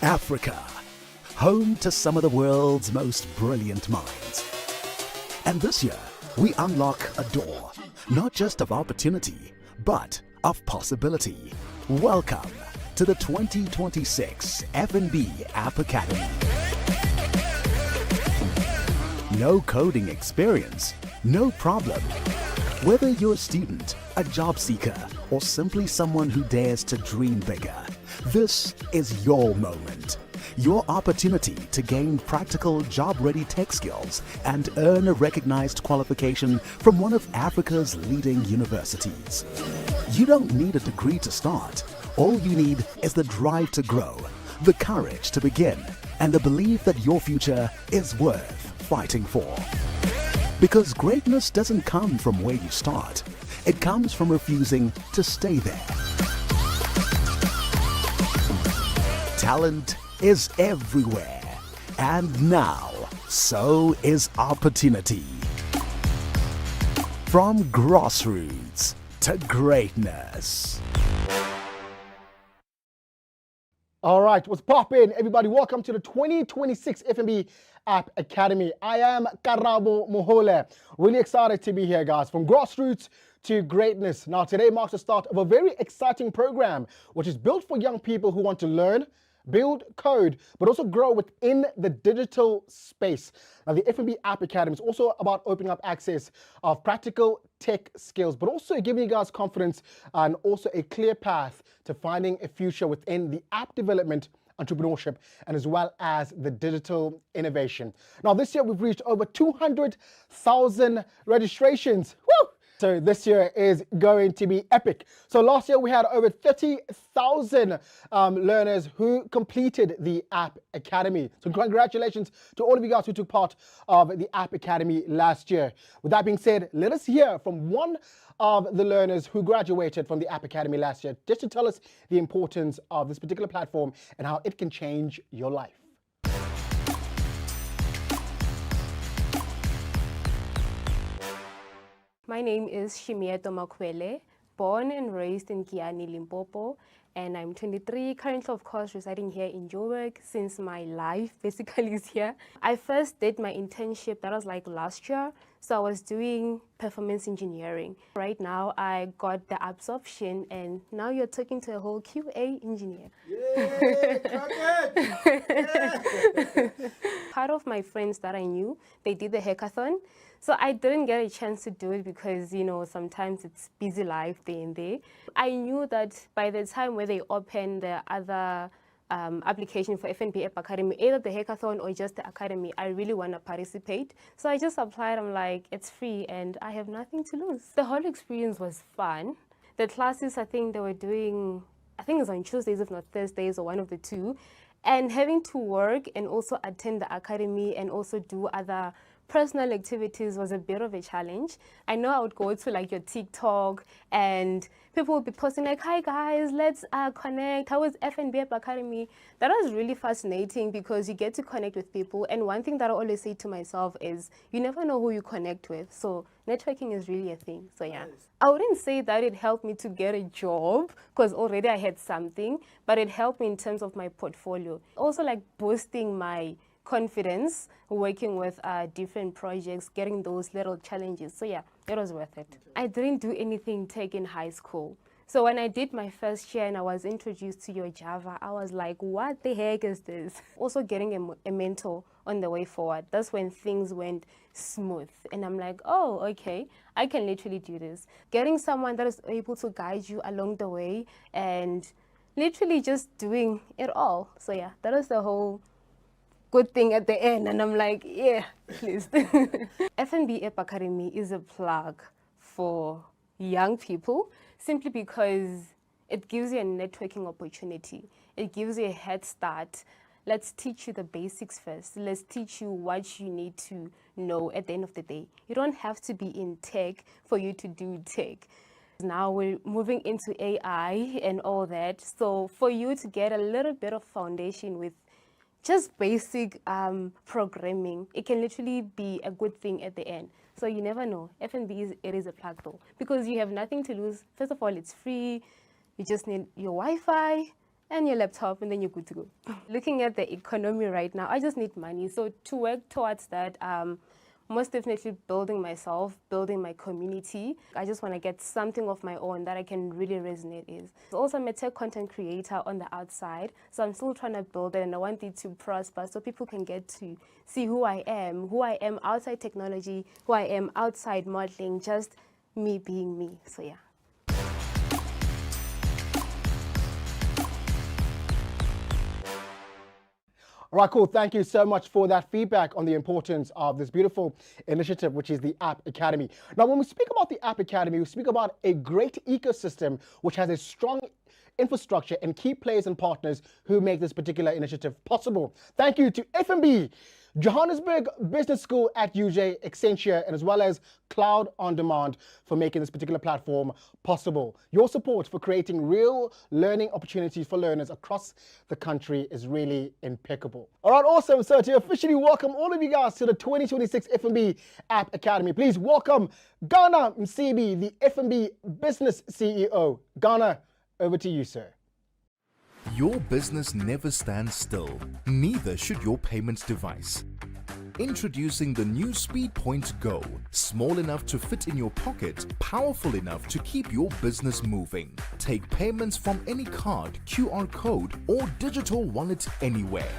Africa, home to some of the world's most brilliant minds. And this year, we unlock a door, not just of opportunity, but of possibility. Welcome to the 2026 FNB App Academy. No coding experience, no problem. Whether you're a student, a job seeker, or simply someone who dares to dream bigger, this is your moment. Your opportunity to gain practical job-ready tech skills and earn a recognized qualification from one of Africa's leading universities. You don't need a degree to start. All you need is the drive to grow, the courage to begin, and the belief that your future is worth fighting for. Because greatness doesn't come from where you start. It comes from refusing to stay there. Talent is everywhere. And now, so is opportunity. From grassroots to greatness. All right, what's poppin', everybody? Welcome to the 2026 FNB App Academy. I am Karabo Mohole. Really excited to be here, guys. From grassroots to greatness. Now, today marks the start of a very exciting program, which is built for young people who want to learn, build, code, but also grow within the digital space. Now, the FNB App Academy is also about opening up access of practical tech skills, but also giving you guys confidence and also a clear path to finding a future within the app development, entrepreneurship, and as well as the digital innovation. Now, this year we've reached over 200,000 registrations. Woo! So this year is going to be epic. So last year we had over 30,000 learners who completed the App Academy. So congratulations to all of you guys who took part of the App Academy last year. With that being said, let us hear from one of the learners who graduated from the App Academy last year, just to tell us the importance of this particular platform and how it can change your life. My name is Shimieto Makwele, born and raised in Kiani, Limpopo, and I'm 23, currently of course residing here in Joburg since my life basically is here. I first did my internship, that was like last year, so I was doing performance engineering. Right now I got the absorption and now you're talking to a whole QA engineer. Yay, Part of my friends that I knew, they did the hackathon. So I didn't get a chance to do it because, you know, sometimes it's busy life there and there. I knew that by the time where they open the other application for FNB App Academy, either the hackathon or just the academy, I really want to participate. So I just applied. I'm like, it's free and I have nothing to lose. The whole experience was fun. The classes, I think they were doing, I think it was on Tuesdays, if not Thursdays, or one of the two. And having to work and also attend the academy and also do other personal activities was a bit of a challenge. I know I would go to like your TikTok and people would be posting like, hi guys, let's connect. How is FNB App Academy? That was really fascinating because you get to connect with people. And one thing that I always say to myself is you never know who you connect with. So networking is really a thing. So yeah, I wouldn't say that it helped me to get a job because already I had something, but it helped me in terms of my portfolio. Also like boosting my confidence, working with different projects, getting those little challenges. So yeah, it was worth it. I didn't do anything tech in high school. So when I did my first year and I was introduced to your Java, I was like, what the heck is this? Also getting a mentor on the way forward. That's when things went smooth. And I'm like, oh, okay, I can literally do this. Getting someone that is able to guide you along the way and literally just doing it all. So yeah, that was the whole good thing at the end, and I'm like, yeah, please. FNB App Academy is a plug for young people simply because it gives you a networking opportunity. It gives you a head start. Let's teach you the basics first. Let's teach you what you need to know at the end of the day. You don't have to be in tech for you to do tech. Now we're moving into AI and all that. So for you to get a little bit of foundation with just basic programming, it can literally be a good thing at the end. So you never know. FNB is a plug though, because you have nothing to lose. First of all, it's free. You just need your Wi-Fi and your laptop, and then you're good to go. Looking at the economy right now, I just need money. So to work towards that, most definitely building myself, building my community. I just want to get something of my own that I can really resonate with. Also, I'm a tech content creator on the outside, so I'm still trying to build it, and I want it to prosper so people can get to see who I am outside technology, who I am outside modeling, just me being me. So yeah. All right, cool. Thank you so much for that feedback on the importance of this beautiful initiative, which is the App Academy. Now, when we speak about the App Academy, we speak about a great ecosystem which has a strong infrastructure and key players and partners who make this particular initiative possible. Thank you to FNB, Johannesburg Business School at UJ, Accenture, and as well as Cloud On Demand for making this particular platform possible. Your support for creating real learning opportunities for learners across the country is really impeccable. All right, awesome. So to officially welcome all of you guys to the 2026 FNB App Academy, please welcome Ghana Msibi, the FNB Business CEO. Ghana, over to you, sir. Your business never stands still, neither should your payments device. Introducing the new SpeedPoint Go, small enough to fit in your pocket, powerful enough to keep your business moving. Take payments from any card, QR code, or digital wallet anywhere.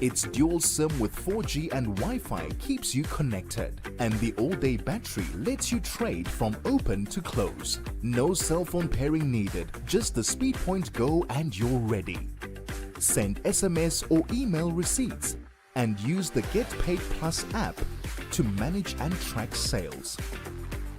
Its dual SIM with 4G and Wi-Fi keeps you connected, and the all-day battery lets you trade from open to close. No cell phone pairing needed, just the SpeedPoint Go and you're ready. Send SMS or email receipts and use the Get Paid Plus app to manage and track sales.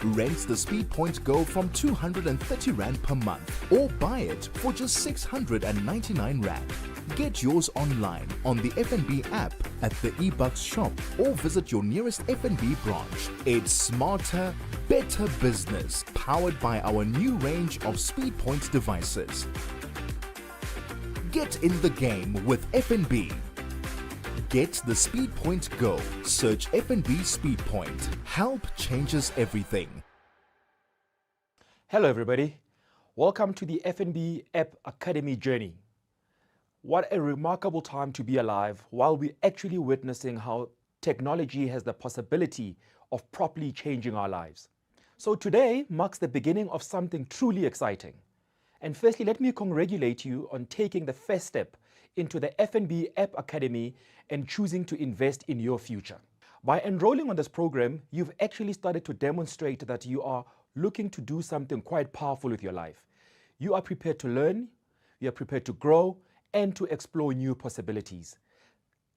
Rent the SpeedPoint Go from 230 Rand per month or buy it for just 699 Rand. Get yours online on the FNB app, at the eBucks shop, or visit your nearest FNB branch. It's smarter, better business, powered by our new range of SpeedPoint devices. Get in the game with FNB. Get the SpeedPoint Go. Search FNB SpeedPoint. Help changes everything. Hello everybody. Welcome to the FNB App Academy journey. What a remarkable time to be alive while we're actually witnessing how technology has the possibility of properly changing our lives. So today marks the beginning of something truly exciting. And firstly, let me congratulate you on taking the first step into the FNB App Academy and choosing to invest in your future. By enrolling on this program, you've actually started to demonstrate that you are looking to do something quite powerful with your life. You are prepared to learn, you are prepared to grow, and to explore new possibilities.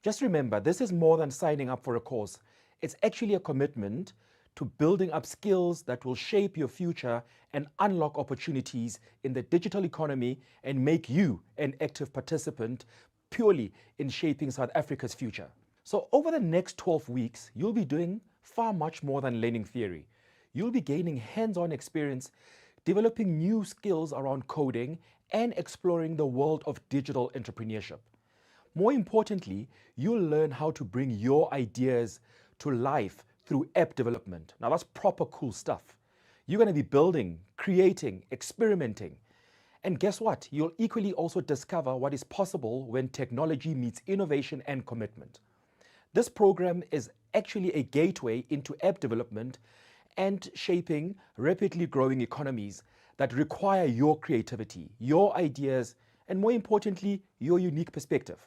Just remember, this is more than signing up for a course. It's actually a commitment to building up skills that will shape your future and unlock opportunities in the digital economy and make you an active participant purely in shaping South Africa's future. So over the next 12 weeks, you'll be doing far much more than learning theory. You'll be gaining hands-on experience, developing new skills around coding, and exploring the world of digital entrepreneurship. More importantly, you'll learn how to bring your ideas to life through app development. Now that's proper cool stuff. You're going to be building, creating, experimenting. And guess what? You'll equally also discover what is possible when technology meets innovation and commitment. This program is actually a gateway into app development and shaping rapidly growing economies that require your creativity, your ideas, and more importantly, your unique perspective.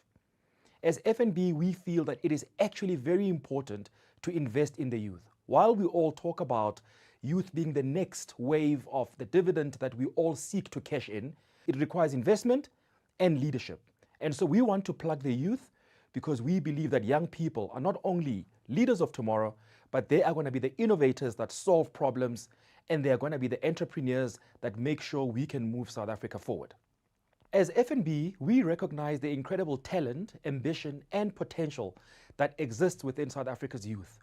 As FNB, we feel that it is actually very important to invest in the youth. While we all talk about youth being the next wave of the dividend that we all seek to cash in, it requires investment and leadership. And so we want to plug the youth because we believe that young people are not only leaders of tomorrow, but they are going to be the innovators that solve problems, and they are going to be the entrepreneurs that make sure we can move South Africa forward. As FNB, we recognize the incredible talent, ambition, and potential that exists within South Africa's youth.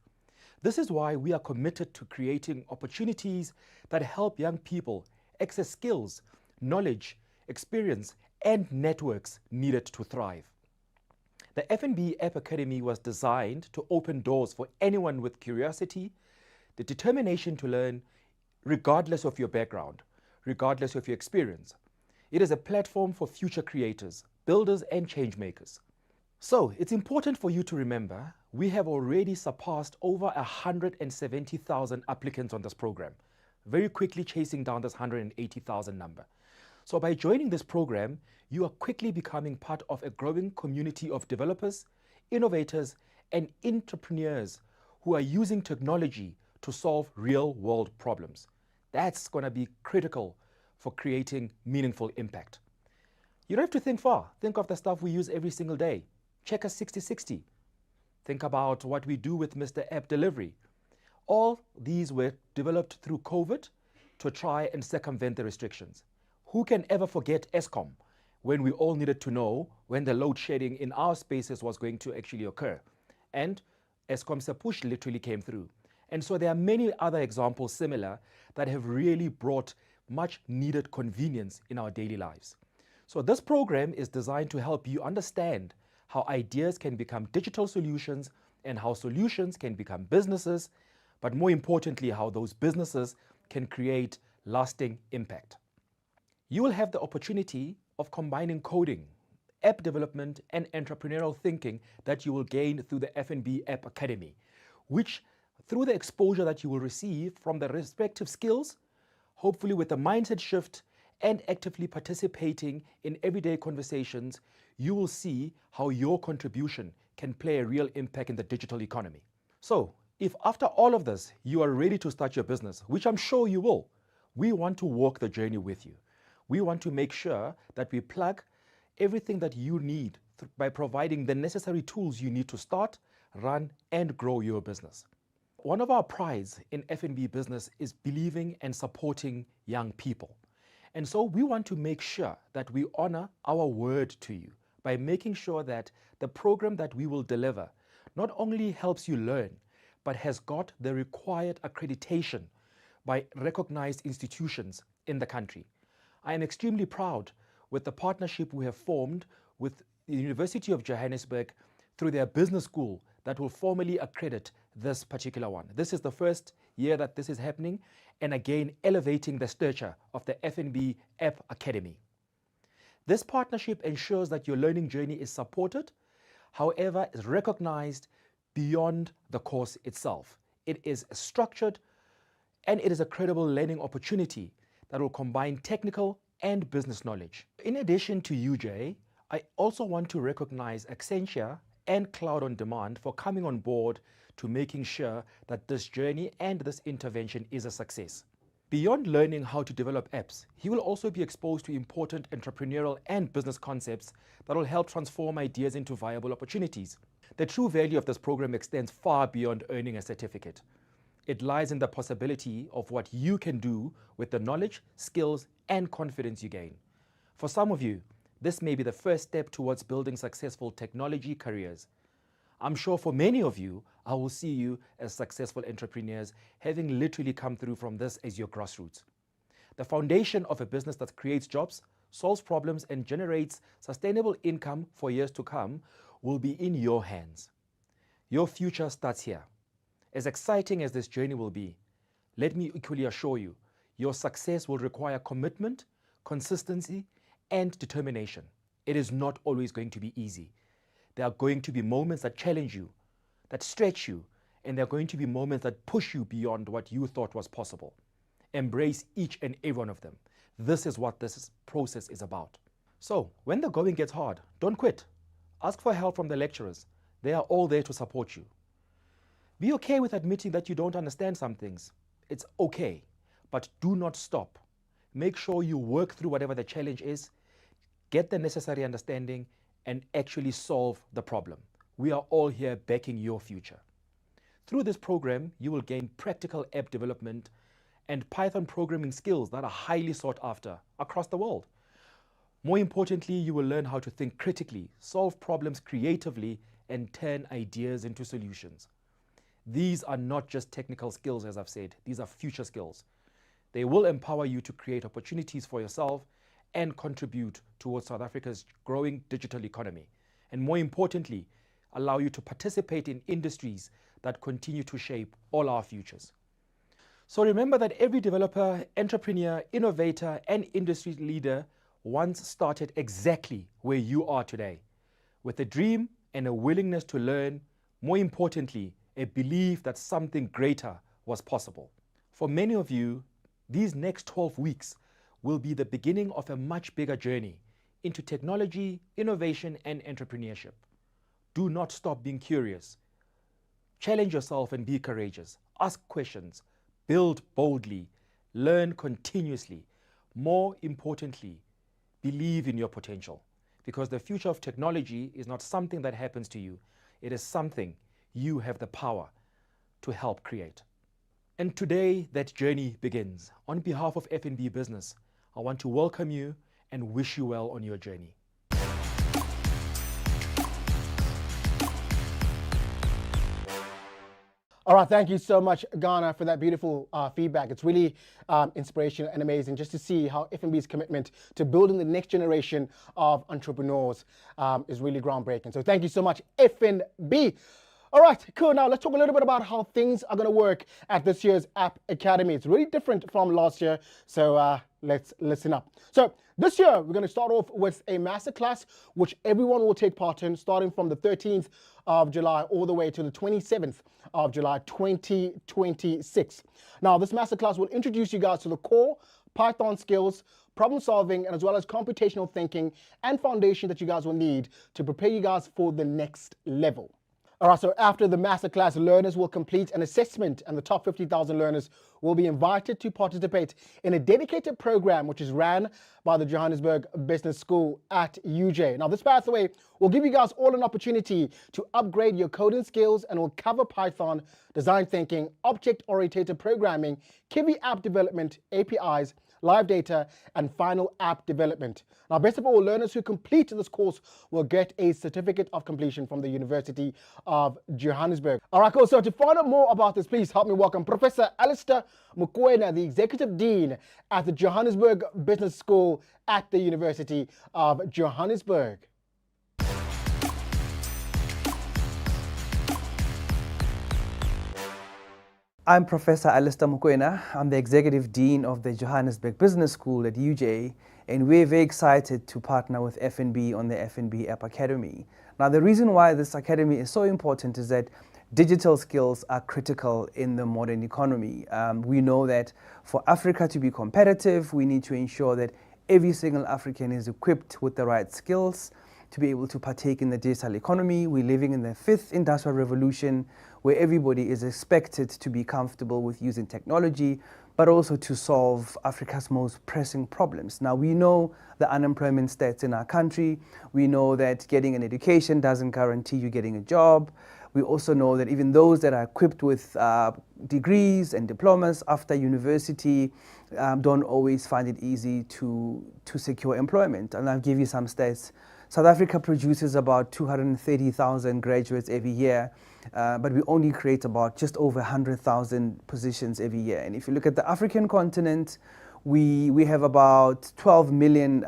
This is why we are committed to creating opportunities that help young people access skills, knowledge, experience, and networks needed to thrive. The FNB App Academy was designed to open doors for anyone with curiosity, the determination to learn, regardless of your background, regardless of your experience. It is a platform for future creators, builders, and change makers. So it's important for you to remember we have already surpassed over 170,000 applicants on this program, very quickly chasing down this 180,000 number. So by joining this program, you are quickly becoming part of a growing community of developers, innovators, and entrepreneurs who are using technology to solve real-world problems. That's going to be critical for creating meaningful impact. You don't have to think far. Think of the stuff we use every single day. Check a 60/60. Think about what we do with Mr. App Delivery. All these were developed through COVID to try and circumvent the restrictions. Who can ever forget ESCOM when we all needed to know when the load shedding in our spaces was going to actually occur? And ESCOM's push literally came through. And so there are many other examples similar that have really brought much needed convenience in our daily lives. So this program is designed to help you understand how ideas can become digital solutions and how solutions can become businesses, but more importantly, how those businesses can create lasting impact. You will have the opportunity of combining coding, app development, and entrepreneurial thinking that you will gain through the FNB App Academy, which through the exposure that you will receive from the respective skills, hopefully with a mindset shift and actively participating in everyday conversations, you will see how your contribution can play a real impact in the digital economy. So, if after all of this, you are ready to start your business, which I'm sure you will, we want to walk the journey with you. We want to make sure that we plug everything that you need by providing the necessary tools you need to start, run, and grow your business. One of our prides in FNB business is believing and supporting young people. And so we want to make sure that we honor our word to you by making sure that the program that we will deliver not only helps you learn, but has got the required accreditation by recognized institutions in the country. I am extremely proud with the partnership we have formed with the University of Johannesburg through their business school that will formally accredit this particular one. This is the first year that this is happening, and again, elevating the stature of the FNB App Academy. This partnership ensures that your learning journey is supported, however, is recognized beyond the course itself. It is structured and it is a credible learning opportunity that will combine technical and business knowledge. In addition to UJ, I also want to recognize Accenture and Cloud on Demand for coming on board to making sure that this journey and this intervention is a success. Beyond learning how to develop apps, he will also be exposed to important entrepreneurial and business concepts that will help transform ideas into viable opportunities. The true value of this program extends far beyond earning a certificate. It lies in the possibility of what you can do with the knowledge, skills, and confidence you gain. For some of you, this may be the first step towards building successful technology careers. I'm sure for many of you, I will see you as successful entrepreneurs, having literally come through from this as your grassroots. The foundation of a business that creates jobs, solves problems, and generates sustainable income for years to come will be in your hands. Your future starts here. As exciting as this journey will be, let me equally assure you, your success will require commitment, consistency, and determination. It is not always going to be easy. There are going to be moments that challenge you, that stretch you, and there are going to be moments that push you beyond what you thought was possible. Embrace each and every one of them. This is what this process is about. So, when the going gets hard, don't quit. Ask for help from the lecturers. They are all there to support you. Be okay with admitting that you don't understand some things. It's okay, but do not stop. Make sure you work through whatever the challenge is, get the necessary understanding, and actually solve the problem. We are all here backing your future. Through this program, you will gain practical app development and Python programming skills that are highly sought after across the world. More importantly, you will learn how to think critically, solve problems creatively, and turn ideas into solutions. These are not just technical skills, as I've said, these are future skills. They will empower you to create opportunities for yourself and contribute towards South Africa's growing digital economy. And more importantly, allow you to participate in industries that continue to shape all our futures. So remember that every developer, entrepreneur, innovator, and industry leader once started exactly where you are today, with a dream and a willingness to learn, more importantly, a belief that something greater was possible. For many of you, these next 12 weeks will be the beginning of a much bigger journey into technology, innovation, and entrepreneurship. Do not stop being curious. Challenge yourself and be courageous. Ask questions, build boldly, learn continuously. More importantly, believe in your potential, because the future of technology is not something that happens to you. It is something you have the power to help create. And today, that journey begins. On behalf of FNB Business, I want to welcome you and wish you well on your journey. All right, thank you so much, Ghana, for that beautiful feedback. It's really inspirational and amazing just to see how FNB's commitment to building the next generation of entrepreneurs is really groundbreaking. So thank you so much, FNB. All right, cool. Now let's talk a little bit about how things are going to work at this year's App Academy. It's really different from last year, so let's listen up. So this year, we're going to start off with a masterclass, which everyone will take part in, starting from the 13th of July all the way to the 27th of July 2026. Now, this masterclass will introduce you guys to the core Python skills, problem solving, and as well as computational thinking and foundation that you guys will need to prepare you guys for the next level. All right, so after the masterclass, learners will complete an assessment, and the top 50,000 learners will be invited to participate in a dedicated program which is ran by the Johannesburg Business School at UJ. Now, this pathway will give you guys all an opportunity to upgrade your coding skills and will cover Python, design thinking, object-oriented programming, Kiwi app development, APIs, live data, and final app development. Now, best of all, learners who complete this course will get a certificate of completion from the University of Johannesburg. All right, cool. So to find out more about this, please help me welcome Professor Alistair Mokoena, the Executive Dean at the Johannesburg Business School at the University of Johannesburg. I'm Professor Alistair Mokoena. I'm the Executive Dean of the Johannesburg Business School at UJ, and we're very excited to partner with FNB on the FNB App Academy. Now, the reason why this academy is so important is that digital skills are critical in the modern economy. We know that for Africa to be competitive, we need to ensure that every single African is equipped with the right skills to be able to partake in the digital economy. We're living in the fifth industrial revolution, where everybody is expected to be comfortable with using technology, but also to solve Africa's most pressing problems. Now, we know the unemployment stats in our country. We know that getting an education doesn't guarantee you getting a job. We also know that even those that are equipped with degrees and diplomas after university don't always find it easy to secure employment. And I'll give you some stats. South Africa produces about 230,000 graduates every year, but we only create about just over 100,000 positions every year. And if you look at the African continent, we have about 12 million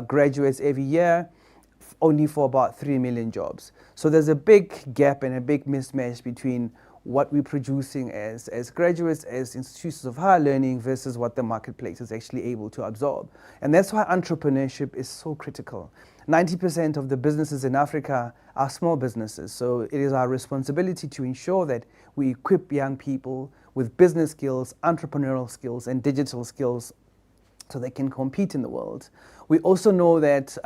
graduates every year, only for about 3 million jobs. So there's a big gap and a big mismatch between what we're producing as graduates, as institutions of higher learning, versus what the marketplace is actually able to absorb. And that's why entrepreneurship is so critical. 90% of the businesses in Africa are small businesses. So it is our responsibility to ensure that we equip young people with business skills, entrepreneurial skills, and digital skills so they can compete in the world. We also know that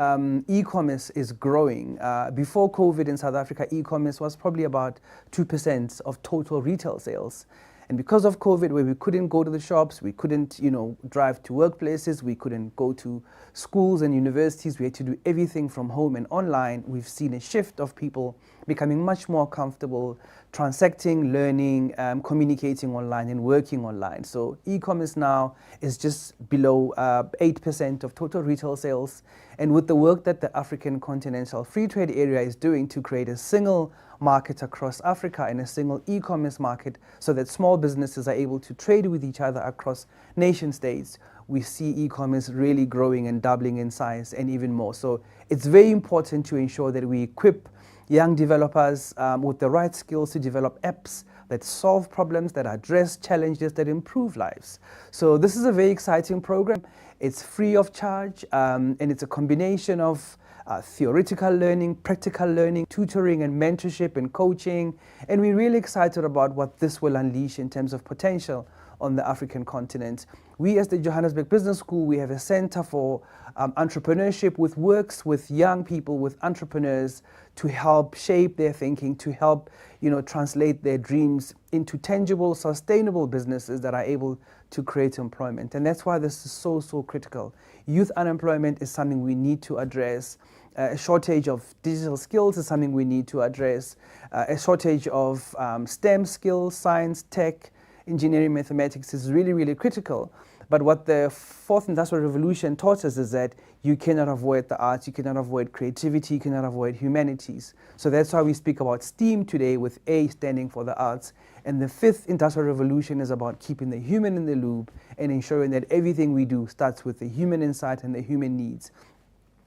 e-commerce is growing. Before COVID in South Africa, e-commerce was probably about 2% of total retail sales. And because of COVID, where we couldn't go to the shops, we couldn't, drive to workplaces, we couldn't go to schools and universities, we had to do everything from home and online, we've seen a shift of people becoming much more comfortable transacting, learning, communicating online and working online. So e-commerce now is just below 8% of total retail sales. And with the work that the African Continental Free Trade Area is doing to create a single market across Africa and a single e-commerce market so that small businesses are able to trade with each other across nation states, we see e-commerce really growing and doubling in size and even more. So it's very important to ensure that we equip young developers with the right skills to develop apps that solve problems, that address challenges, that improve lives. So this is a very exciting program. It's free of charge, and it's a combination of theoretical learning, practical learning, tutoring and mentorship and coaching. And we're really excited about what this will unleash in terms of potential on the African continent. We as the Johannesburg Business School, we have a center for entrepreneurship, which works with young people, with entrepreneurs, to help shape their thinking, to help translate their dreams into tangible, sustainable businesses that are able to create employment. And that's why this is so critical. Youth unemployment is something we need to address. A shortage of digital skills is something we need to address. A shortage of STEM skills, science, tech, engineering, mathematics is really critical. But what the fourth industrial revolution taught us is that you cannot avoid the arts, you cannot avoid creativity, you cannot avoid humanities. So that's why we speak about STEAM today, with A standing for the arts. And the fifth industrial revolution is about keeping the human in the loop and ensuring that everything we do starts with the human insight and the human needs,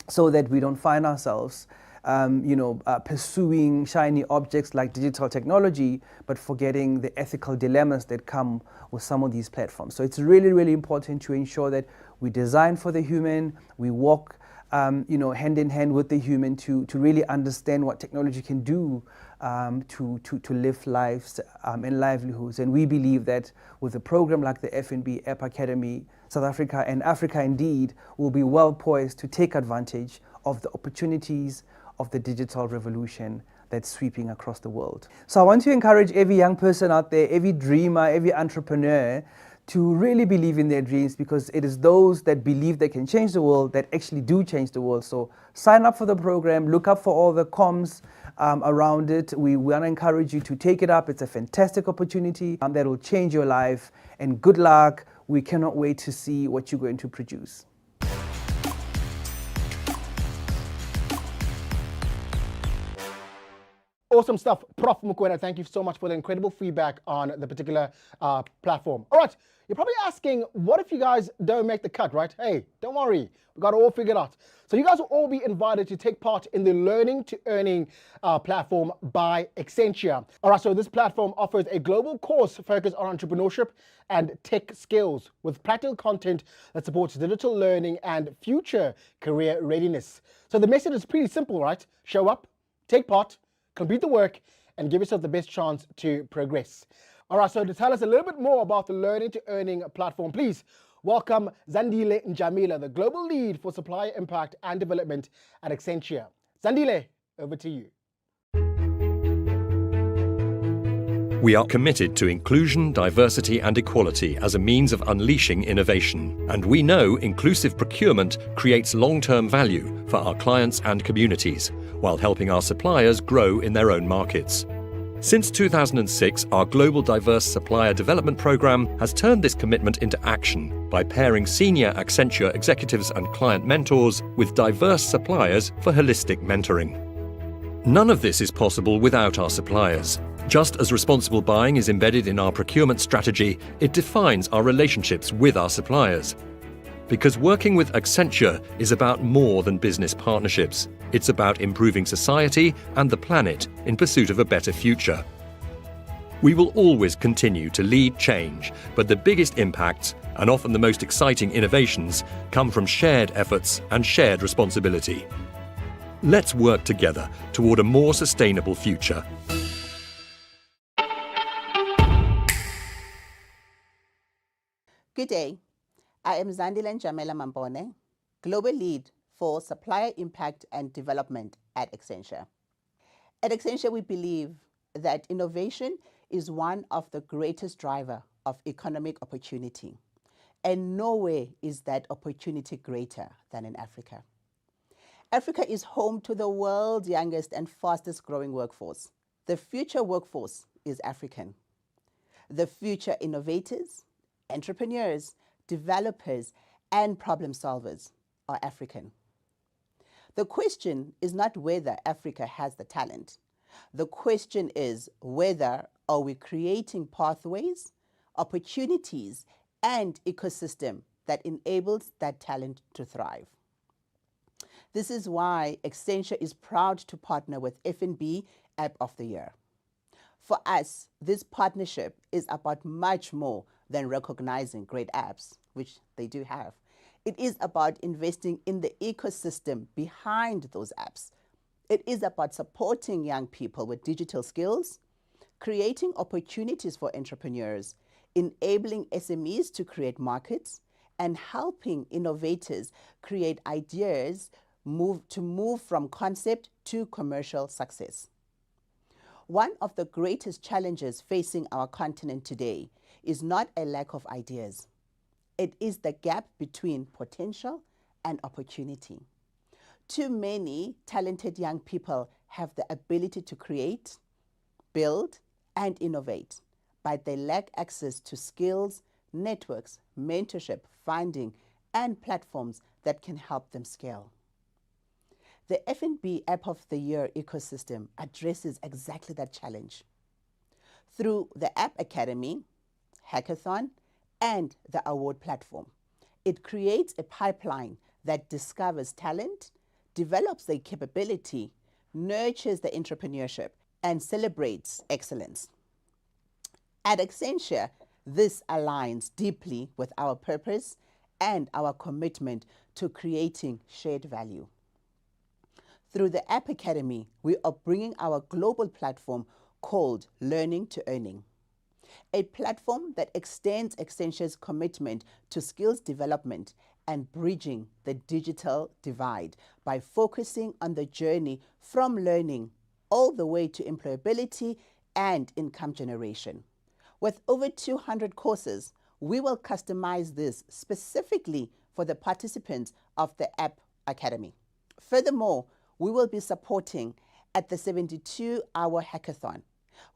so that we don't find ourselves pursuing shiny objects like digital technology, but forgetting the ethical dilemmas that come with some of these platforms. So it's really important to ensure that we design for the human, we walk hand in hand with the human to really understand what technology can do to live lives and livelihoods. And we believe that with a program like the FNB App Academy, South Africa and Africa indeed will be well poised to take advantage of the opportunities of the digital revolution that's sweeping across the world. So I want to encourage every young person out there, every dreamer, every entrepreneur, to really believe in their dreams, because it is those that believe they can change the world that actually do change the world. So sign up for the program, look up for all the comms around it. We want to encourage you to take it up. It's a fantastic opportunity that will change your life. And good luck. We cannot wait to see what you're going to produce. Awesome stuff, Prof. Mokoena. Thank you so much for the incredible feedback on the particular platform. All right, you're probably asking, what if you guys don't make the cut, right? Hey, don't worry, we got it all figured out. So you guys will all be invited to take part in the Learning to Earning platform by Accenture. All right, so this platform offers a global course focused on entrepreneurship and tech skills with practical content that supports digital learning and future career readiness. So the message is pretty simple, right? Show up, take part, complete the work, and give yourself the best chance to progress. All right, so to tell us a little bit more about the Learning to Earning platform, please welcome Zandile Njamila, the Global Lead for Supplier Impact and Development at Accenture. Zandile, over to you. We are committed to inclusion, diversity and equality as a means of unleashing innovation. And we know inclusive procurement creates long-term value for our clients and communities, while helping our suppliers grow in their own markets. Since 2006, our Global Diverse Supplier Development Programme has turned this commitment into action by pairing senior Accenture executives and client mentors with diverse suppliers for holistic mentoring. None of this is possible without our suppliers. Just as responsible buying is embedded in our procurement strategy, it defines our relationships with our suppliers. Because working with Accenture is about more than business partnerships. It's about improving society and the planet in pursuit of a better future. We will always continue to lead change, but the biggest impacts, and often the most exciting innovations, come from shared efforts and shared responsibility. Let's work together toward a more sustainable future. Good day. I am Zandile Njamila Mambone, Global Lead for Supplier Impact and Development at Accenture. At Accenture, we believe that innovation is one of the greatest drivers of economic opportunity, and nowhere is that opportunity greater than in Africa. Africa is home to the world's youngest and fastest growing workforce. The future workforce is African. The future innovators, entrepreneurs, developers, and problem solvers are African. The question is not whether Africa has the talent. The question is whether are we creating pathways, opportunities, and ecosystem that enables that talent to thrive. This is why Accenture is proud to partner with FNB App of the Year. For us, this partnership is about much more than recognizing great apps, which they do have. It is about investing in the ecosystem behind those apps. It is about supporting young people with digital skills, creating opportunities for entrepreneurs, enabling SMEs to create markets, and helping innovators create ideas to move from concept to commercial success. One of the greatest challenges facing our continent today is not a lack of ideas. It is the gap between potential and opportunity. Too many talented young people have the ability to create, build, and innovate, but they lack access to skills, networks, mentorship, funding, and platforms that can help them scale. The FNB App of the Year ecosystem addresses exactly that challenge. Through the App Academy, Hackathon, and the award platform, it creates a pipeline that discovers talent, develops their capability, nurtures the entrepreneurship, and celebrates excellence. At Accenture, this aligns deeply with our purpose and our commitment to creating shared value. Through the App Academy, we are bringing our global platform called Learning to Earning, a platform that extends Accenture's commitment to skills development and bridging the digital divide by focusing on the journey from learning all the way to employability and income generation. With over 200 courses, we will customize this specifically for the participants of the App Academy. Furthermore, we will be supporting at the 72-hour hackathon,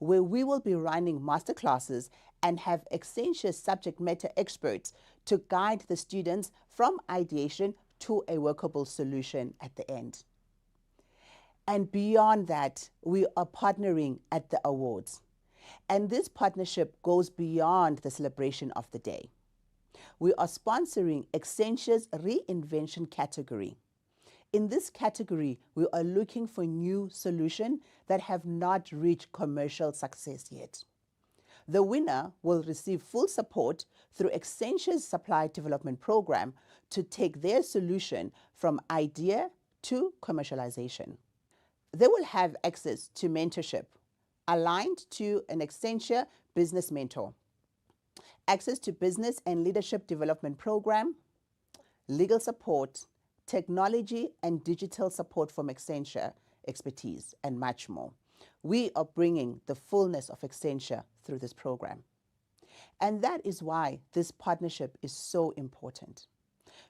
where we will be running masterclasses and have Accenture subject matter experts to guide the students from ideation to a workable solution at the end. And beyond that, we are partnering at the awards. And this partnership goes beyond the celebration of the day. We are sponsoring Accenture's reinvention category. In this category, we are looking for new solutions that have not reached commercial success yet. The winner will receive full support through Accenture's supply development program to take their solution from idea to commercialization. They will have access to mentorship aligned to an Accenture business mentor, access to business and leadership development program, legal support, technology and digital support from Accenture expertise, and much more. We are bringing the fullness of Accenture through this program. And that is why this partnership is so important.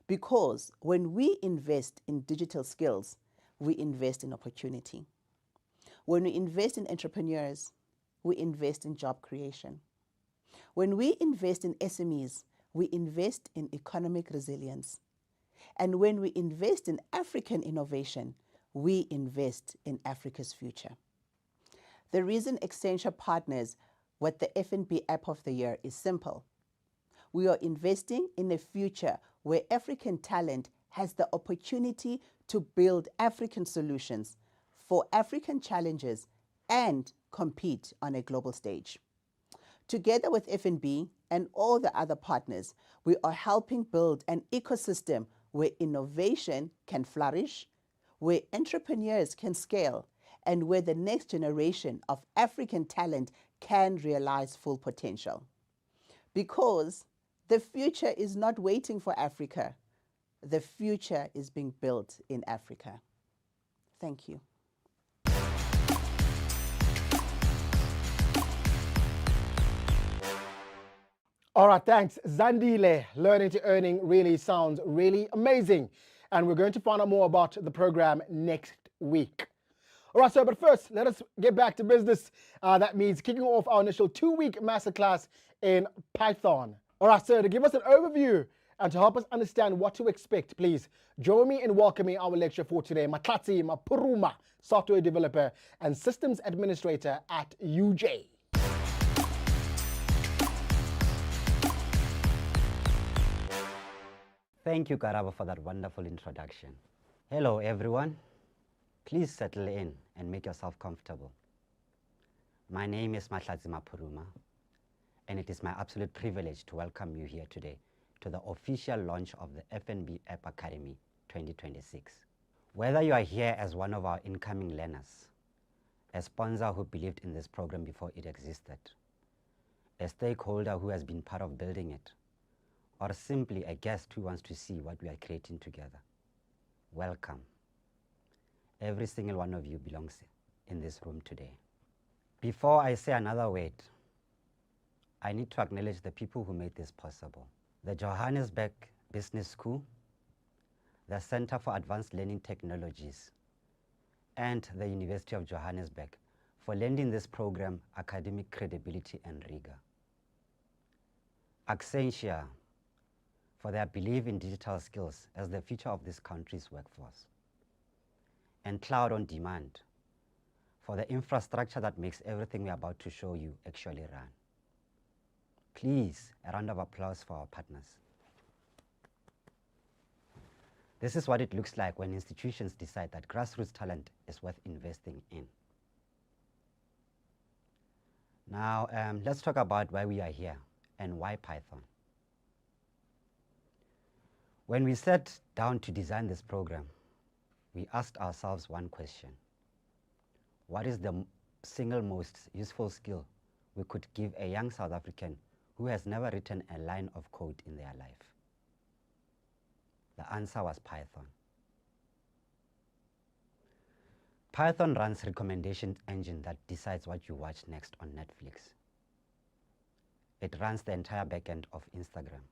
Because when we invest in digital skills, we invest in opportunity. When we invest in entrepreneurs, we invest in job creation. When we invest in SMEs, we invest in economic resilience. And when we invest in African innovation, we invest in Africa's future. The reason Accenture partners with the FNB App of the Year is simple. We are investing in a future where African talent has the opportunity to build African solutions for African challenges and compete on a global stage. Together with FNB and all the other partners, we are helping build an ecosystem where innovation can flourish, where entrepreneurs can scale, and where the next generation of African talent can realize full potential. Because the future is not waiting for Africa. The future is being built in Africa. Thank you. All right, thanks. Zandile, Learning to Earning really sounds really amazing. And we're going to find out more about the program next week. All right, sir, but first, let us get back to business. That means kicking off our initial 2-week masterclass in Python. All right, sir, to give us an overview and to help us understand what to expect, please join me in welcoming our lecturer for today, Matlatsi Mapuruma, software developer and systems administrator at UJ. Thank you, Karabo, for that wonderful introduction. Hello, everyone. Please settle in and make yourself comfortable. My name is Mahlatsi Mapuruma, and it is my absolute privilege to welcome you here today to the official launch of the FNB App Academy 2026. Whether you are here as one of our incoming learners, a sponsor who believed in this program before it existed, a stakeholder who has been part of building it, or simply a guest who wants to see what we are creating together, welcome. Every single one of you belongs in this room today. Before I say another word, I need to acknowledge the people who made this possible. The Johannesburg Business School, the Center for Advanced Learning Technologies, and the University of Johannesburg for lending this program academic credibility and rigor. Accenture for their belief in digital skills as the future of this country's workforce. And Cloud on Demand for the infrastructure that makes everything we're about to show you actually run. Please, a round of applause for our partners. This is what it looks like when institutions decide that grassroots talent is worth investing in. Now, let's talk about why we are here and why Python. When we sat down to design this program, we asked ourselves one question. What is the single most useful skill we could give a young South African who has never written a line of code in their life? The answer was Python. Python runs recommendation engine that decides what you watch next on Netflix. It runs the entire backend of Instagram.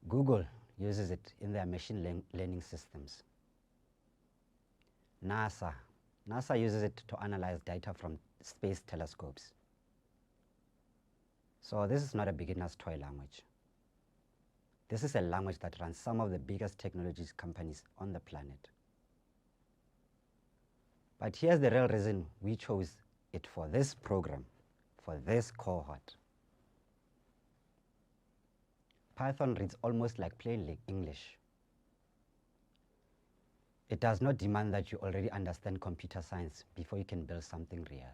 Google uses it in their machine learning systems. NASA uses it to analyze data from space telescopes. So this is not a beginner's toy language. This is a language that runs some of the biggest technologies companies on the planet. But here's the real reason we chose it for this program, for this cohort. Python reads almost like plain English. It does not demand that you already understand computer science before you can build something real.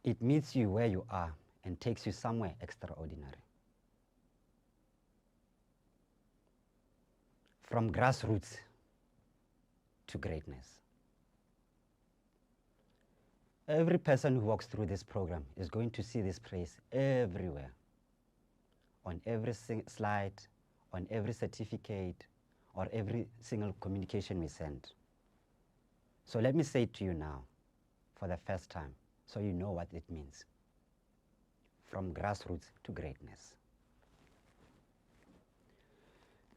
It meets you where you are and takes you somewhere extraordinary. From grassroots to greatness. Every person who walks through this program is going to see this phrase everywhere, on every slide, on every certificate, or every single communication we send. So let me say it to you now, for the first time, so you know what it means. From grassroots to greatness.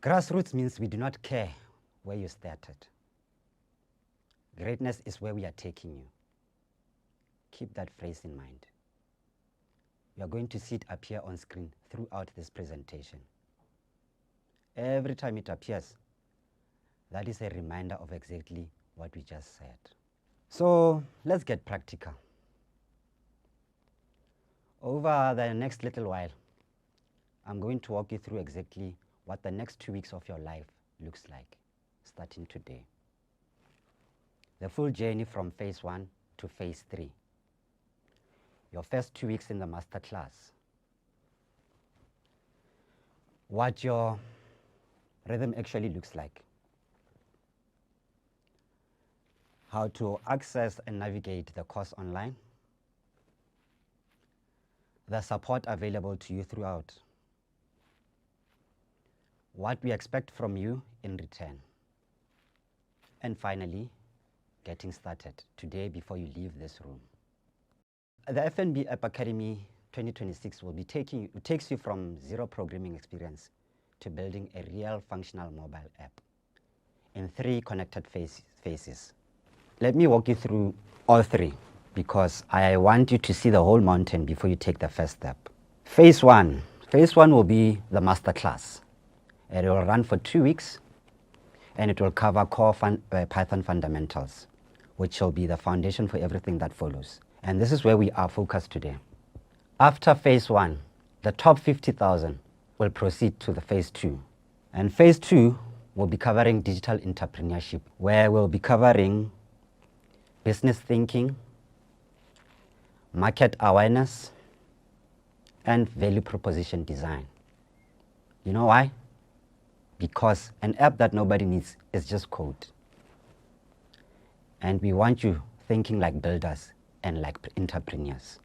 Grassroots means we do not care where you started. Greatness is where we are taking you. Keep that phrase in mind. You are going to see it appear on screen throughout this presentation. Every time it appears, that is a reminder of exactly what we just said. So let's get practical. Over the next little while, I'm going to walk you through exactly what the next 2 weeks of your life looks like, starting today. The full journey from phase 1 to phase 3. Your first 2 weeks in the masterclass. What your rhythm actually looks like. How to access and navigate the course online. The support available to you throughout. What we expect from you in return. And finally, getting started today before you leave this room. The FNB App Academy 2026 will be takes you from zero programming experience to building a real functional mobile app in 3 connected phases. Let me walk you through all 3 because I want you to see the whole mountain before you take the first step. Phase 1 will be the masterclass. It will run for 2 weeks and it will cover core Python fundamentals, which will be the foundation for everything that follows. And this is where we are focused today. After phase 1, the top 50,000 will proceed to the phase 2. And phase 2 will be covering digital entrepreneurship, where we'll be covering business thinking, market awareness, and value proposition design. You know why? Because an app that nobody needs is just code. And we want you thinking like builders and like entrepreneurs.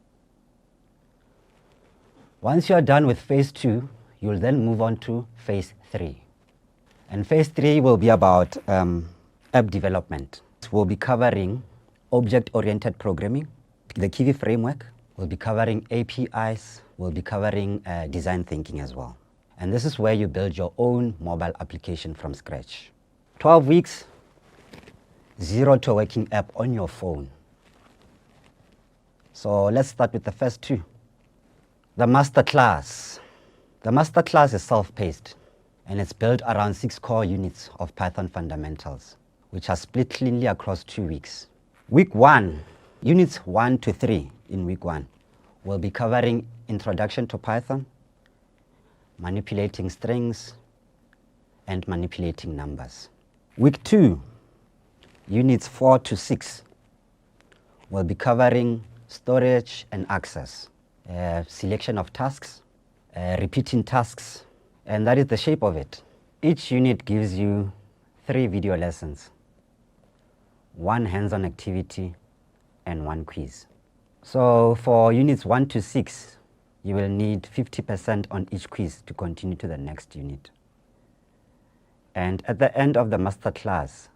Once you're done with phase 2, you'll then move on to phase 3. And phase 3 will be about app development. We'll be covering object-oriented programming, the Kiwi framework. We'll be covering APIs. We'll be covering design thinking as well. And this is where you build your own mobile application from scratch. 12 weeks, 0 to a working app on your phone. So let's start with the first 2. The Masterclass. The Masterclass is self-paced, and it's built around 6 core units of Python fundamentals, which are split cleanly across 2 weeks. Week 1, units 1 to 3 in week 1, will be covering introduction to Python, manipulating strings, and manipulating numbers. Week 2, units 4 to 6, will be covering storage and access, selection of tasks, repeating tasks, and that is the shape of it. Each unit gives you 3 video lessons, 1 hands-on activity, and 1 quiz. So for units 1 to 6, you will need 50% on each quiz to continue to the next unit. And at the end of the masterclass,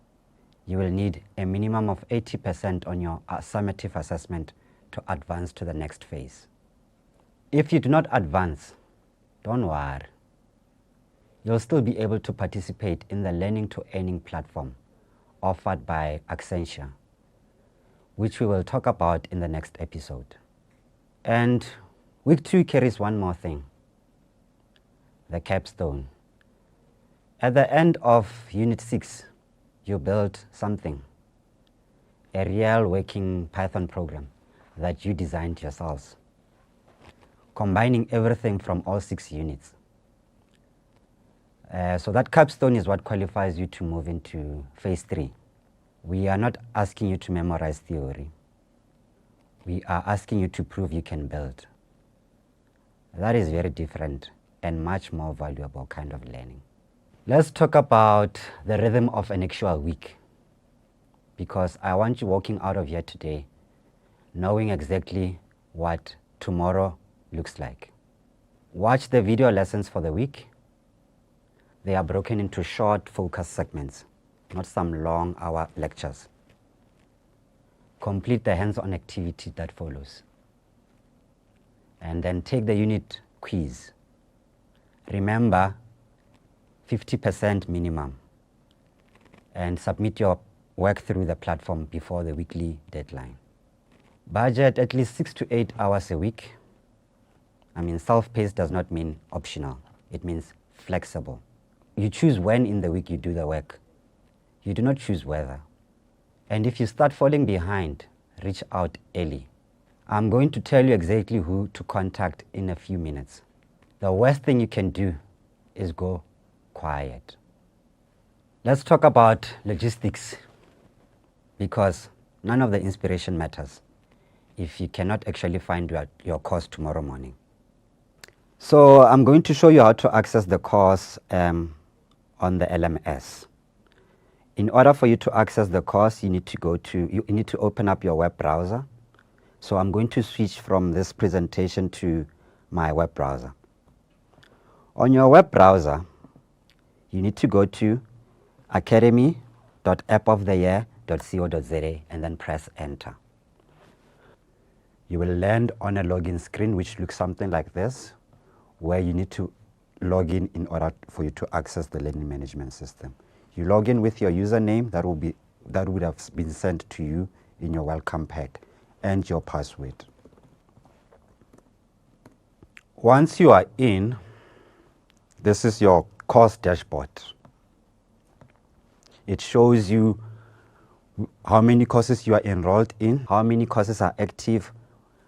you will need a minimum of 80% on your summative assessment to advance to the next phase. If you do not advance, don't worry. You'll still be able to participate in the learning to earning platform offered by Accenture, which we will talk about in the next episode. And week 2 carries one more thing, the capstone. At the end of unit 6, you build something, a real working Python program that you designed yourselves, combining everything from all 6 units. So that capstone is what qualifies you to move into phase 3. We are not asking you to memorize theory. We are asking you to prove you can build. That is very different and much more valuable kind of learning. Let's talk about the rhythm of an actual week, because I want you walking out of here today knowing exactly what tomorrow looks like. Watch the video lessons for the week. They are broken into short focus segments, not some long hour lectures. Complete the hands-on activity that follows. And then take the unit quiz. Remember, 50% minimum. And submit your work through the platform before the weekly deadline. Budget at least 6 to 8 hours a week. I mean, self-paced does not mean optional. It means flexible. You choose when in the week you do the work. You do not choose whether. And if you start falling behind, reach out early. I'm going to tell you exactly who to contact in a few minutes. The worst thing you can do is go quiet. Let's talk about logistics, because none of the inspiration matters if you cannot actually find your course tomorrow morning. So I'm going to show you how to access the course on the LMS. In order for you to access the course, you need to open up your web browser. So I'm going to switch from this presentation to my web browser. On your web browser, you need to go to academy.appoftheyear.co.za and then press enter. You will land on a login screen which looks something like this, where you need to log in order for you to access the learning management system. You log in with your username that would have been sent to you in your welcome pack, and your password. Once you are in, this is your course dashboard. It shows you how many courses you are enrolled in, how many courses are active,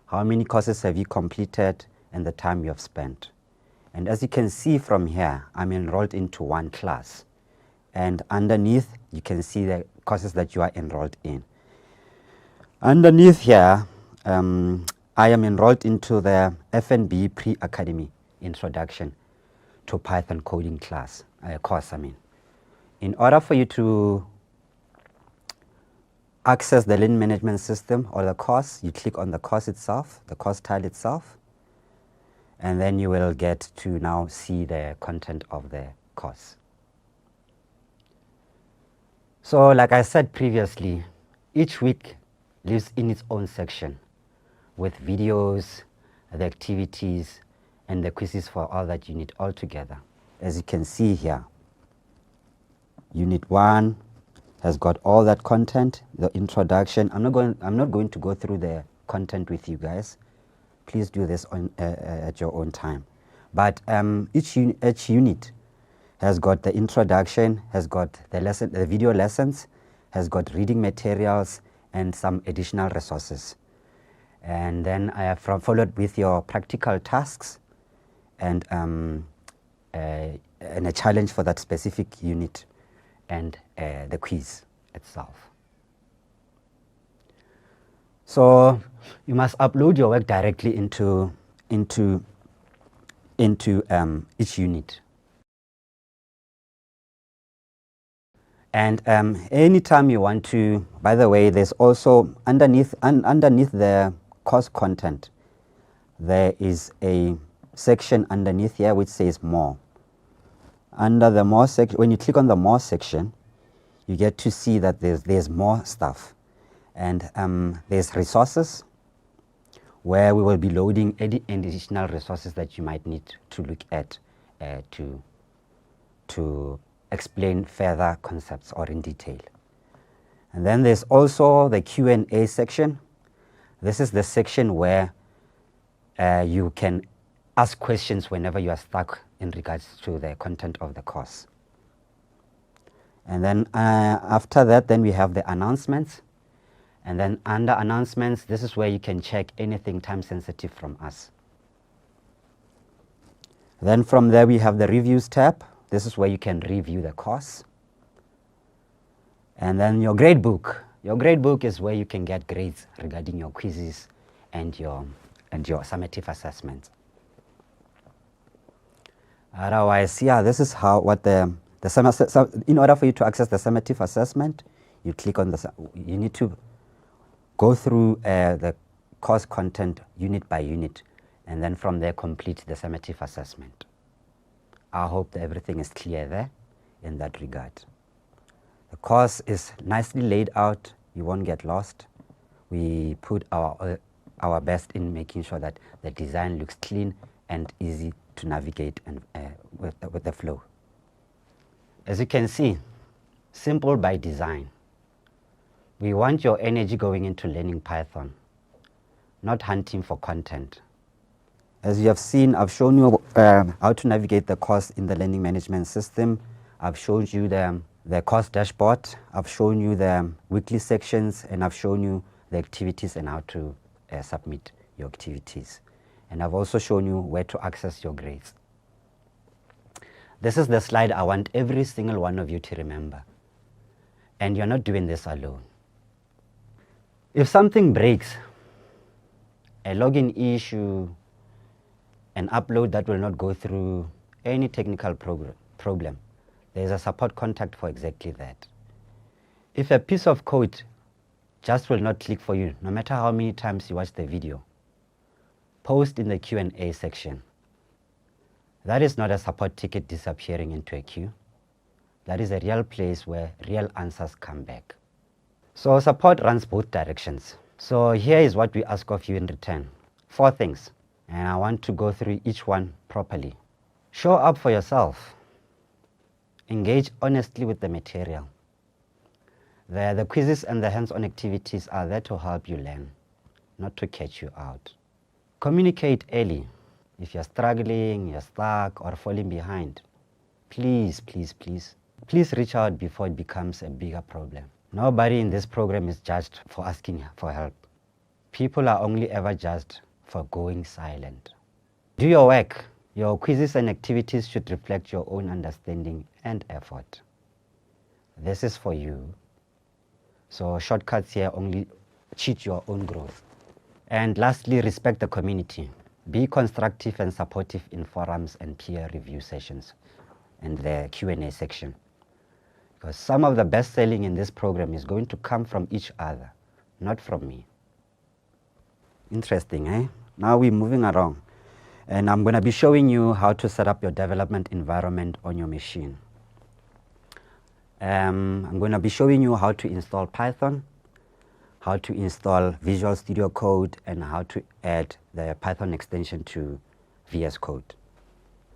how many courses have you completed, and the time you have spent. And as you can see from here, I'm enrolled into 1 class. And underneath, you can see the courses that you are enrolled in. Underneath here, I am enrolled into the FNB Pre-Academy Introduction to Python Coding course. In order for you to access the learning management system or the course, you click on the course itself, the course tile itself, and then you will get to now see the content of the course. So like I said previously, each week lives in its own section with videos, the activities, and the quizzes for all that unit all together. As you can see here, Unit 1 has got all that content, the introduction. I'm not going to go through the content with you guys. Please do this at your own time. But each unit has got the introduction, has got the video lessons, has got reading materials, and some additional resources. And then I have followed with your practical tasks and a challenge for that specific unit and the quiz itself. So you must upload your work directly into each unit. And anytime you want to, by the way, there's also underneath the course content, there is a section underneath here which says more. Under the more section, when you click on the more section, you get to see that there's more stuff. And there's resources where we will be loading any additional resources that you might need to look at to explain further concepts or in detail. And then there's also the Q&A section. This is the section where you can ask questions whenever you are stuck in regards to the content of the course. And then after that, then we have the announcements. And then under announcements, this is where you can check anything time sensitive from us. Then from there, we have the reviews tab. This is where you can review the course. And then your grade book. Your grade book is where you can get grades regarding your quizzes and your summative assessments. Otherwise, yeah, this is how in order for you to access the summative assessment, you click on you need to go through the course content unit by unit, and then from there complete the summative assessment. I hope that everything is clear there in that regard. The course is nicely laid out. You won't get lost. We put our best in making sure that the design looks clean and easy to navigate and with the flow. As you can see, simple by design. We want your energy going into learning Python, not hunting for content. As you have seen, I've shown you how to navigate the course in the learning management system. I've shown you the course dashboard. I've shown you the weekly sections, and I've shown you the activities and how to submit your activities. And I've also shown you where to access your grades. This is the slide I want every single one of you to remember. And you're not doing this alone. If something breaks, a login issue, an upload that will not go through any technical problem, there's a support contact for exactly that. If a piece of code just will not click for you, no matter how many times you watch the video, post in the Q&A section. That is not a support ticket disappearing into a queue. That is a real place where real answers come back. So support runs both directions. So here is what we ask of you in return. 4 things. And I want to go through each one properly. Show up for yourself. Engage honestly with the material. The quizzes and the hands-on activities are there to help you learn, not to catch you out. Communicate early. If you're struggling, you're stuck, or falling behind, please reach out before it becomes a bigger problem. Nobody in this program is judged for asking for help. People are only ever judged for going silent. Do your work. Your quizzes and activities should reflect your own understanding and effort. This is for you. So shortcuts here only cheat your own growth. And lastly, respect the community. Be constructive and supportive in forums and peer review sessions and the Q&A section. Because some of the best selling in this program is going to come from each other, not from me. Interesting, eh? Now we're moving around. And I'm going to be showing you how to set up your development environment on your machine. I'm going to be showing you how to install Python, how to install Visual Studio Code, and how to add the Python extension to VS Code.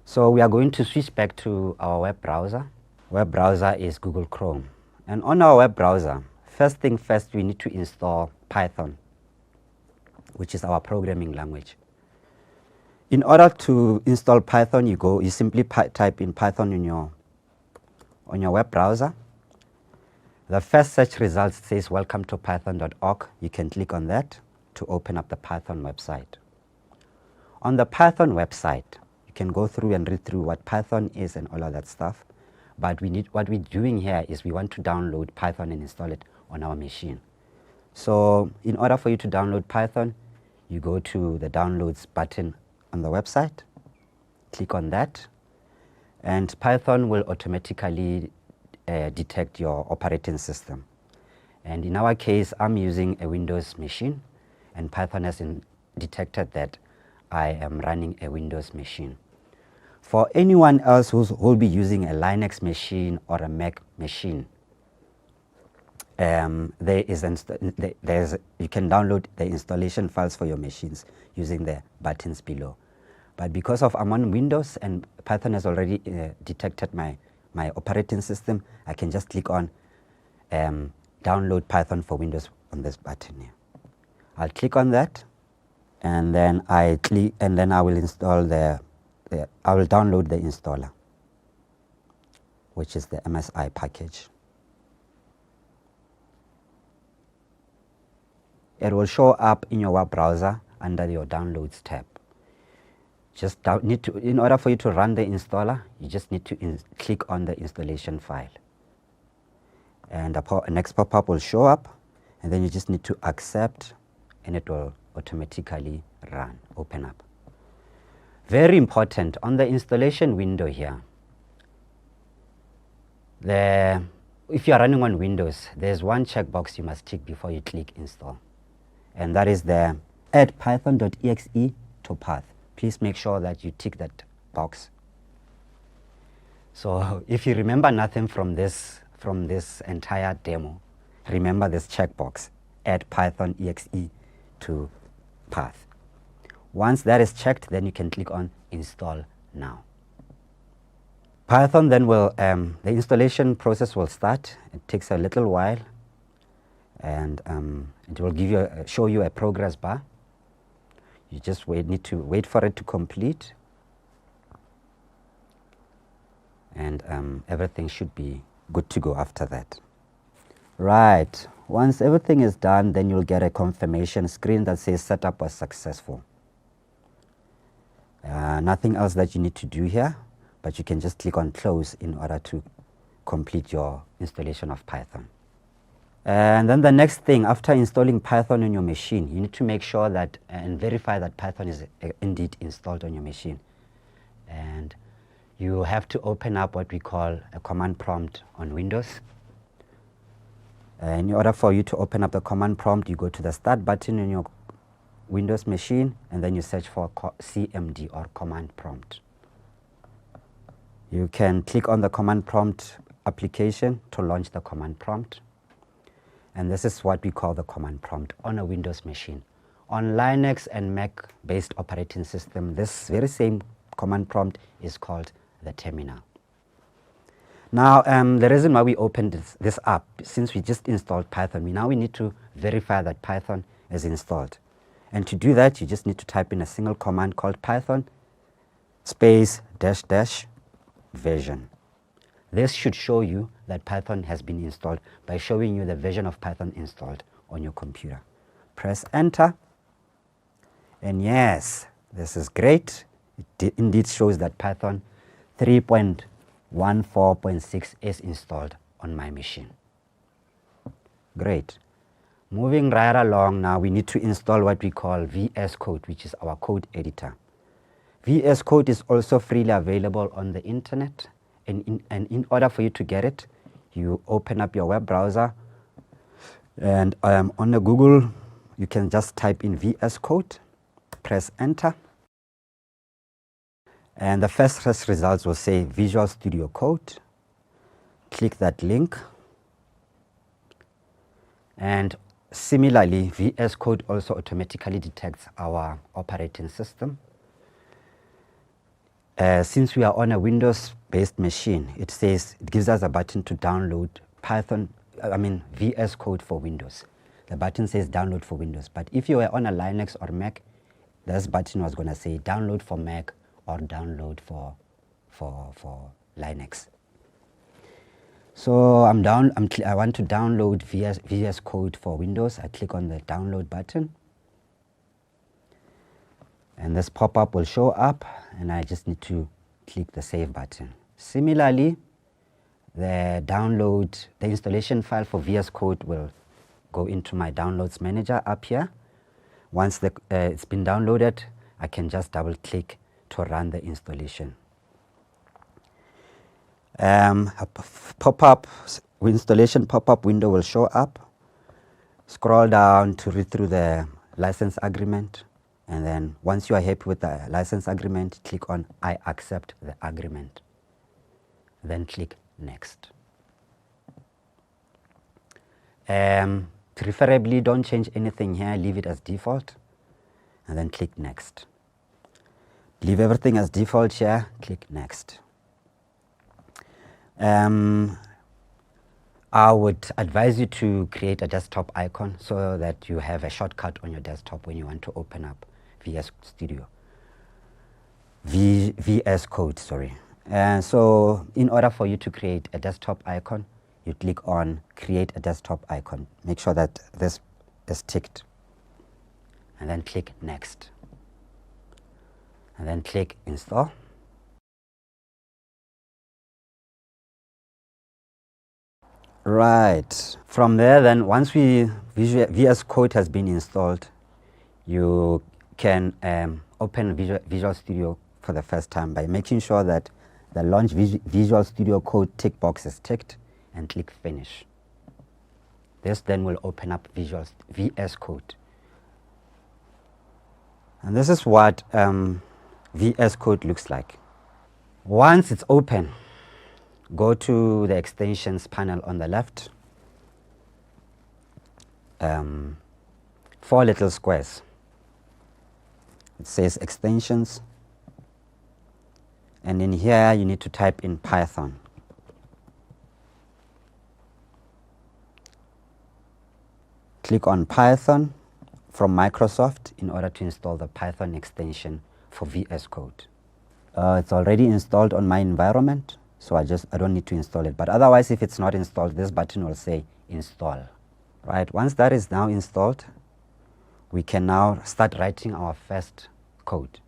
So we are going to switch back to our web browser. Web browser is Google Chrome. And on our web browser, first thing first, we need to install Python, which is our programming language. In order to install Python, you simply type in Python on your web browser. The first search result says welcome to python.org. You can click on that to open up the Python website. On the Python website, you can go through and read through what Python is and all of that stuff. But what we're doing here is we want to download Python and install it on our machine. So in order for you to download Python, you go to the downloads button on the website, click on that, and Python will automatically detect your operating system. And in our case, I'm using a Windows machine, and Python has detected that I am running a Windows machine. For anyone else who will be using a Linux machine or a Mac machine, you can download the installation files for your machines using the buttons below. But because I'm on Windows and Python has already detected my operating system, I can just click on download Python for Windows on this button here. I'll click on that, and then I will install I will download the installer, which is the MSI package. It will show up in your web browser under your Downloads tab. In order for you to run the installer, you just need to click on the installation file. And the next pop-up will show up, and then you just need to accept, and it will automatically open up. Very important, on the installation window here, if you are running on Windows, there's one checkbox you must tick before you click install. And that is the add python.exe to path. Please make sure that you tick that box. So if you remember nothing from this entire demo, remember this checkbox, add python.exe to path. Once that is checked, then you can click on install now. Python then will, the installation process will start. It takes a little while, and it will show you a progress bar. You just need to wait for it to complete, and everything should be good to go after that. Right, once everything is done, then you'll get a confirmation screen that says setup was successful. Nothing else that you need to do here, but you can just click on close in order to complete your installation of Python. And then the next thing, after installing Python on your machine, you need to make sure that and verify that Python is indeed installed on your machine. And you have to open up what we call a command prompt on Windows. In order for you to open up the command prompt, you go to the start button on your Windows machine, and then you search for CMD or command prompt. You can click on the command prompt application to launch the command prompt. And this is what we call the command prompt on a Windows machine. On Linux and Mac-based operating system, this very same command prompt is called the terminal. Now, the reason why we opened this up, since we just installed Python, we need to verify that Python is installed. And to do that, you just need to type in a single command called Python space -- version. This should show you that Python has been installed by showing you the version of Python installed on your computer. Press enter, and yes, this is great. It indeed shows that Python 3.14.6 is installed on my machine. Great. Moving right along now, we need to install what we call VS Code, which is our code editor. VS Code is also freely available on the internet, and in order for you to get it, you open up your web browser, and on the Google, you can just type in VS Code, press enter, and the first results will say Visual Studio Code. Click that link, and similarly, VS Code also automatically detects our operating system. Since we are on a Windows-based machine, it gives us a button to download VS Code for Windows. The button says download for Windows, but if you were on a Linux or Mac, this button was going to say download for Mac or download for Linux. So I want to download VS Code for Windows. I click on the download button, and this pop-up will show up, and I just need to click the save button. Similarly, the installation file for VS Code will go into my downloads manager up here. Once it's been downloaded, I can just double click to run the installation. A installation pop-up window will show up. Scroll down to read through the license agreement, and then once you are happy with the license agreement, click on I accept the agreement. Then click next. Preferably don't change anything here, leave it as default, and then click next. Leave everything as default here, click next. I would advise you to create a desktop icon so that you have a shortcut on your desktop when you want to open up VS Code, sorry. So in order for you to create a desktop icon, you click on create a desktop icon. Make sure that this is ticked, and then click next, and then click install. Right, from there then, once VS Code has been installed, you can open Visual Studio for the first time by making sure that the launch Visual Studio Code tick box is ticked, and click finish. This then will open up VS Code. And this is what VS Code looks like. Once it's open, go to the extensions panel on the left. 4 little squares. It says extensions. And in here you need to type in Python. Click on Python from Microsoft in order to install the Python extension for VS Code. It's already installed on my environment, so I don't need to install it. But otherwise, if it's not installed, this button will say install. Right, once that is now installed, we can now start writing our first code.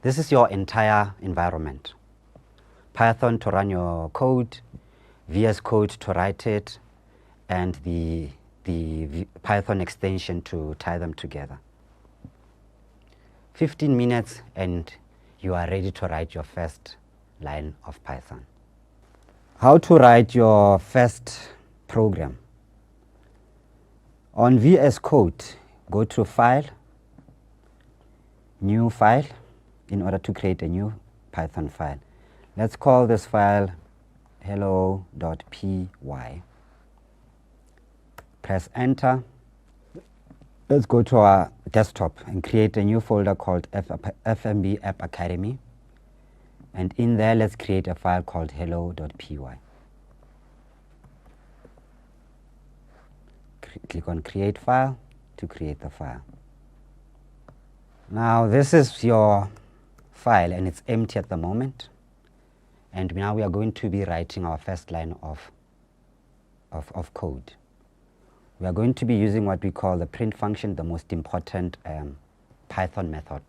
This is your entire environment. Python to run your code, VS Code to write it, and the Python extension to tie them together. 15 minutes and you are ready to write your first line of Python. How to write your first program. On VS Code, go to File, New File, in order to create a new Python file. Let's call this file hello.py. Press enter. Let's go to our desktop and create a new folder called FNB App Academy. And in there, let's create a file called hello.py. Click on Create File to create the file. Now, this is your file, and it's empty at the moment. And now we are going to be writing our first line of code. We are going to be using what we call the print function, the most important Python method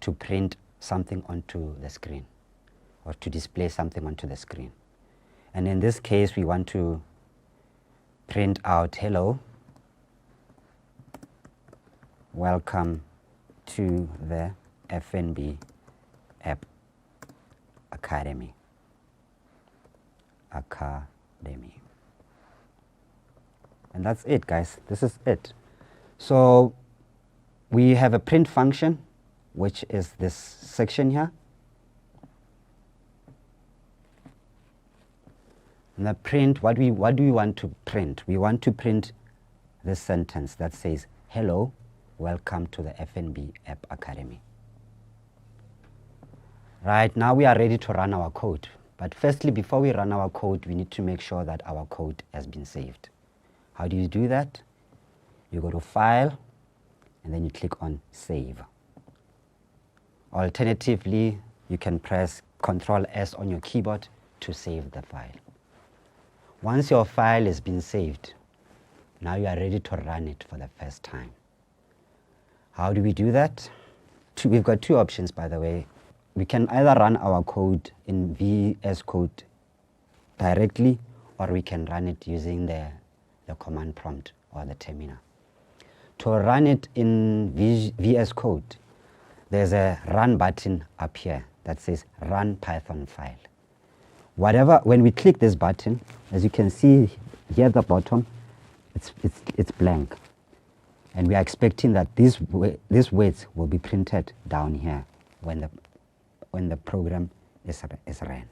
to print something onto the screen or to display something onto the screen. And in this case, we want to print out hello, welcome to the FNB App Academy. And that's it, guys. This is it. So we have a print function, which is this section here. And the print, what do we want to print? We want to print this sentence that says, hello, welcome to the FNB App Academy. Right, now we are ready to run our code. But firstly, before we run our code, we need to make sure that our code has been saved. How do you do that? You go to File, and then you click on Save. Alternatively, you can press Ctrl+S on your keyboard to save the file. Once your file has been saved, now you are ready to run it for the first time. How do we do that? We've got two options, by the way. We can either run our code in VS Code directly, or we can run it using the command prompt or the terminal. To run it in VS Code, there's a run button up here that says run Python file. When we click this button, as you can see here at the bottom, it's blank. And we are expecting that these words will be printed down here when the program is ran.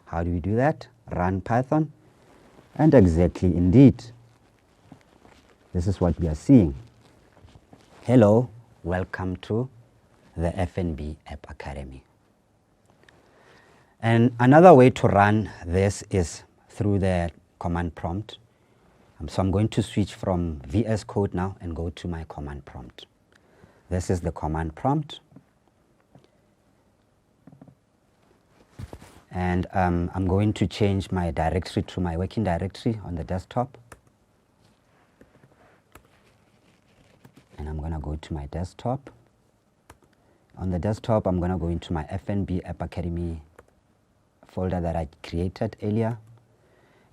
How do we do that? Run Python, and exactly indeed, this is what we are seeing. Hello, welcome to the FNB App Academy. And another way to run this is through the command prompt. So I'm going to switch from VS Code now and go to my command prompt. This is the command prompt. And I'm going to change my directory to my working directory on the desktop. And I'm going to go to my desktop. On the desktop, I'm going to go into my FNB App Academy folder that I created earlier,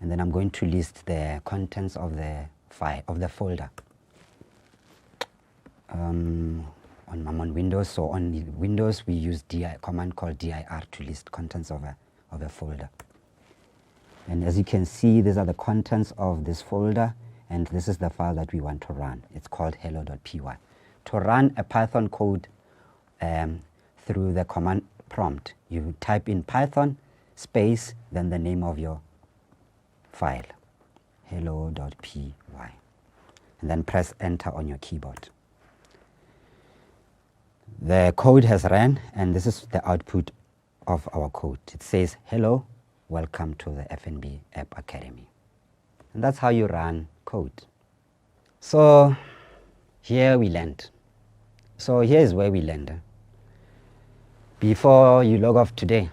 and then I'm going to list the contents of the file of the folder. I'm on Windows, so on Windows we use command called dir to list contents of a folder. And as you can see, these are the contents of this folder, and this is the file that we want to run. It's called hello.py. To run a Python code through the command prompt, you type in Python space, then the name of your file, hello.py, and then press enter on your keyboard. The code has ran, and this is the output of our code. It says, hello, welcome to the FNB App Academy. And that's how you run code. So here we land. So here is where we land. Before you log off today,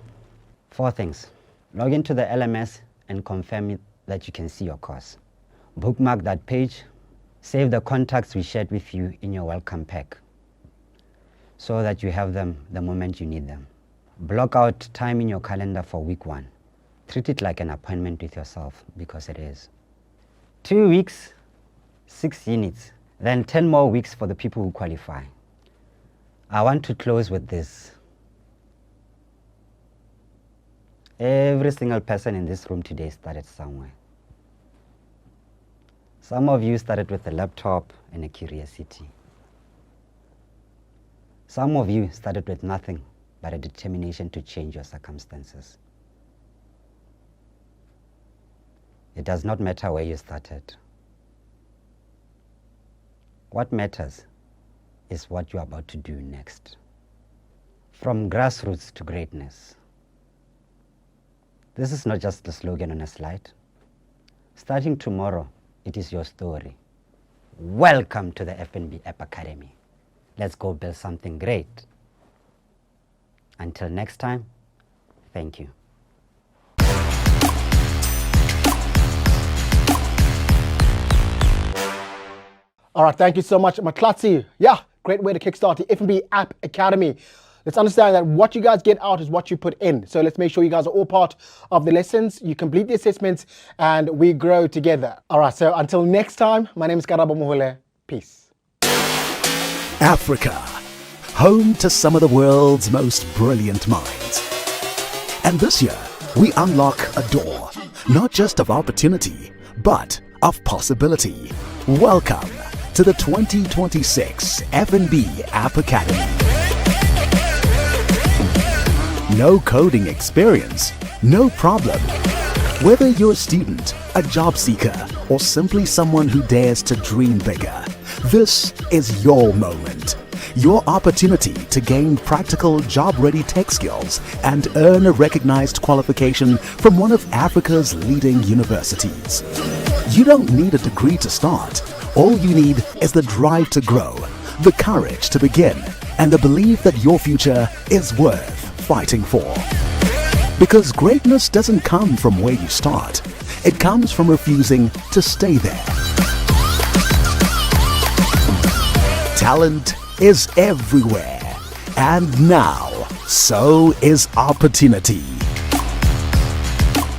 4 things. Log into the LMS and confirm that you can see your course. Bookmark that page. Save the contacts we shared with you in your welcome pack so that you have them the moment you need them. Block out time in your calendar for week 1. Treat it like an appointment with yourself, because it is. 2 weeks, 6 units, then 10 more weeks for the people who qualify. I want to close with this. Every single person in this room today started somewhere. Some of you started with a laptop and a curiosity. Some of you started with nothing but a determination to change your circumstances. It does not matter where you started. What matters is what you are about to do next. From grassroots to greatness. This is not just a slogan on a slide. Starting tomorrow, it is your story. Welcome to the FNB App Academy. Let's go build something great. Until next time, thank you. All right, thank you so much, Maklatsi. Yeah, great way to kickstart the FNB App Academy. Let's understand that what you guys get out is what you put in. So let's make sure you guys are all part of the lessons. You complete the assessments and we grow together. All right, so until next time, my name is Karabo Mohole. Peace. Africa, home to some of the world's most brilliant minds. And this year, we unlock a door, not just of opportunity, but of possibility. Welcome to the 2026 FNB App Academy. No coding experience, no problem. Whether you're a student, a job seeker, or simply someone who dares to dream bigger, this is your moment. Your opportunity to gain practical job-ready tech skills and earn a recognized qualification from one of Africa's leading universities. You don't need a degree to start. All you need is the drive to grow, the courage to begin, and the belief that your future is worth fighting for. Because greatness doesn't come from where you start. It comes from refusing to stay there. Talent is everywhere. And now, so is opportunity.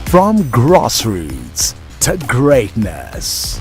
From grassroots to greatness.